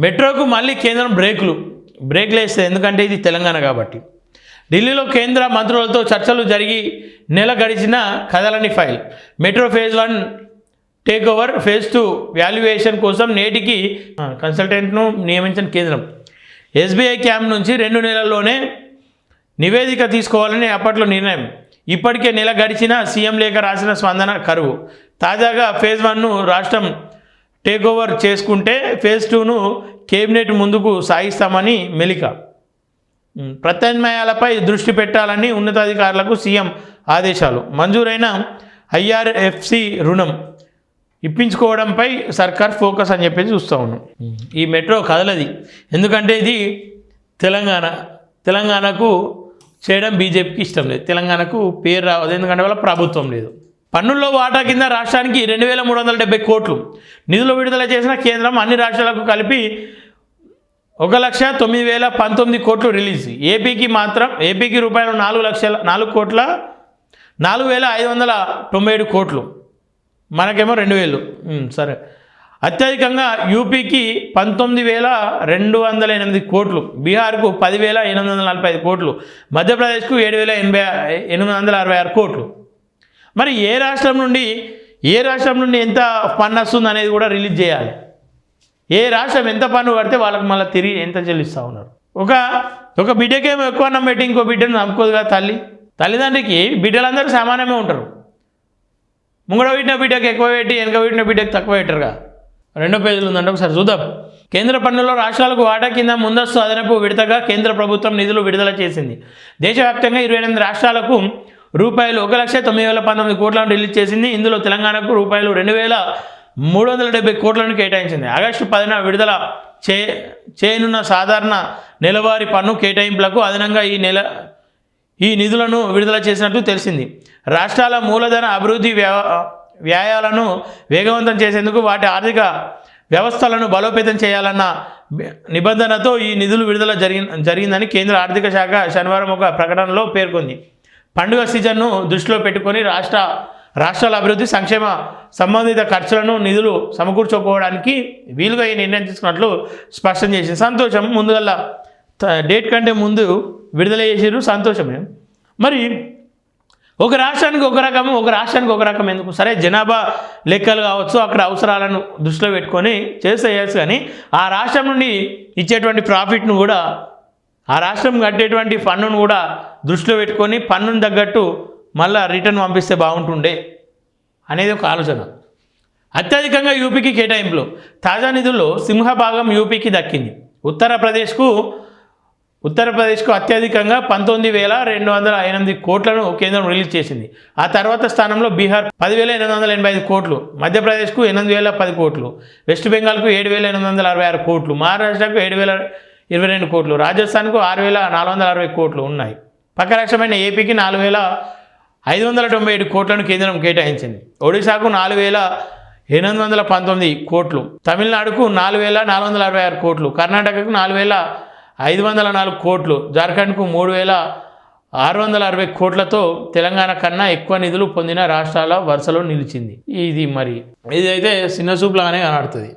మెట్రోకు మళ్ళీ కేంద్రం బ్రేక్లు వేస్తుంది, ఎందుకంటే ఇది తెలంగాణ కాబట్టి. ఢిల్లీలో కేంద్ర మంత్రులతో చర్చలు జరిగి నెల గడిచిన కదలని file. Metro phase 1 take over, phase 2 valuation కోసం నేటికి కన్సల్టెంట్ను నియమించిన కేంద్రం. ఎస్బీఐ క్యాంప్ నుంచి 2 నెలల్లోనే నివేదిక తీసుకోవాలని అప్పట్లో నిర్ణయం. ఇప్పటికే నెల గడిచిన సీఎం లేఖ రాసిన స్పందన కరువు. తాజాగా ఫేజ్ 1ను రాష్ట్రం టేక్ ఓవర్ చేసుకుంటే ఫేజ్ 2ను కేబినెట్ ముందుకు సాగిస్తామని మెలిక. ప్రత్యామ్నాయాలపై దృష్టి పెట్టాలని ఉన్నతాధికారులకు సీఎం ఆదేశాలు. మంజూరైన ఐఆర్ఎఫ్సి రుణం ఇప్పించుకోవడంపై సర్కార్ ఫోకస్ అని చెప్పేసి చూస్తూ ఉన్నాం. ఈ మెట్రో కదలది, ఎందుకంటే ఇది తెలంగాణకు చేయడం బీజేపీకి ఇష్టం లేదు. తెలంగాణకు పేరు రావద్దు, ఎందుకంటే వాళ్ళ ప్రభుత్వం లేదు. పన్నుల్లో వాటా కింద రాష్ట్రానికి 2370 కోట్లు నిధులు విడుదల చేసిన కేంద్రం అన్ని రాష్ట్రాలకు కలిపి 1,09,019 కోట్లు రిలీజ్. ఏపీకి రూపాయలు 4,0597 కోట్లు, మనకేమో 2,000. సరే, అత్యధికంగా యూపీకి 19,208 కోట్లు, బీహార్కు 10,845 కోట్లు, మధ్యప్రదేశ్కు 7,866 కోట్లు. మరి ఏ రాష్ట్రం నుండి ఎంత పన్ను వస్తుంది అనేది కూడా రిలీజ్ చేయాలి. ఏ రాష్ట్రం ఎంత పన్ను కడితే వాళ్ళకి మళ్ళీ తిరిగి ఎంత చెల్లిస్తూ ఉన్నారు. ఒక బిడ్డకేమో ఎక్కువ అన్నం పెట్టి ఇంకో బిడ్డను నమ్ముకోదుగా తల్లిదండ్రికి. బిడ్డలందరూ సమానమే ఉంటారు. ముంగడ పెట్టిన బిడ్డకి ఎక్కువ పెట్టి వెనక పెట్టిన బిడ్డకి తక్కువ పెట్టరుగా. 2వ పేజీలు ఉందంటే ఒకసారి చూద్దాం. కేంద్ర పన్నులో రాష్ట్రాలకు వాటా కింద ముందస్తు అదనపు విడతగా కేంద్ర ప్రభుత్వం నిధులు విడుదల చేసింది. దేశవ్యాప్తంగా 28 రాష్ట్రాలకు రూపాయలు 1,09,019 కోట్లను రిలీజ్ చేసింది. ఇందులో తెలంగాణకు రూపాయలు 2,370 కోట్లను కేటాయించింది. ఆగస్టు 10న విడుదల చేయనున్న సాధారణ నెలవారీ పన్ను కేటాయింపులకు అదనంగా ఈ నిధులను విడుదల చేసినట్టు తెలిసింది. రాష్ట్రాల మూలధన అభివృద్ధి వ్యయాలను వేగవంతం చేసేందుకు వాటి ఆర్థిక వ్యవస్థలను బలోపేతం చేయాలన్న నిబంధనతో ఈ నిధులు విడుదల జరిగిందని కేంద్ర ఆర్థిక శాఖ శనివారం ఒక ప్రకటనలో పేర్కొంది. పండుగ సీజన్ను దృష్టిలో పెట్టుకొని రాష్ట్రాల అభివృద్ధి సంక్షేమ సంబంధిత ఖర్చులను నిధులు సమకూర్చుకోవడానికి వీలుగా ఈ నిర్ణయం తీసుకున్నట్లు స్పష్టం చేసింది. సంతోషం, ముందుగల డేట్ కంటే ముందు విడుదల చేసారు, సంతోషమే. మరి ఒక రాష్ట్రానికి ఒక రకం ఎందుకు? సరే, జనాభా లెక్కలు కావచ్చు, అక్కడ అవసరాలను దృష్టిలో పెట్టుకొని చేయొచ్చు. కానీ ఆ రాష్ట్రం నుండి ఇచ్చేటువంటి ప్రాఫిట్ను కూడా, ఆ రాష్ట్రం కట్టేటువంటి పన్నును కూడా దృష్టిలో పెట్టుకొని పన్నును తగ్గట్టు మళ్ళీ రిటర్న్ పంపిస్తే బాగుంటుండే అనేది ఒక ఆలోచన. అత్యధికంగా యూపీకి కేటాయింపులు. తాజా నిధుల్లో సింహభాగం యూపీకి దక్కింది. ఉత్తరప్రదేశ్కు అత్యధికంగా 19,208 కోట్లను కేంద్రం రిలీజ్ చేసింది. ఆ తర్వాత స్థానంలో బీహార్ 10,885 కోట్లు, మధ్యప్రదేశ్కు 8,010 కోట్లు, వెస్ట్ బెంగాల్కు 7,866 కోట్లు, మహారాష్ట్రకు 7,022 కోట్లు, రాజస్థాన్కు 6,460 కోట్లు ఉన్నాయి. పక్క రాష్ట్రమైన ఏపీకి 4,597 కోట్లను కేంద్రం కేటాయించింది. ఒడిశాకు 4,819 కోట్లు, తమిళనాడుకు 4,466 కోట్లు, కర్ణాటకకు 4,504 కోట్లు, జార్ఖండ్కు 3,660 కోట్లతో తెలంగాణ కన్నా ఎక్కువ నిధులు పొందిన రాష్ట్రాల వరుసలో నిలిచింది. ఇది అయితే చిన్న చూపులాగానే కనబడుతుంది.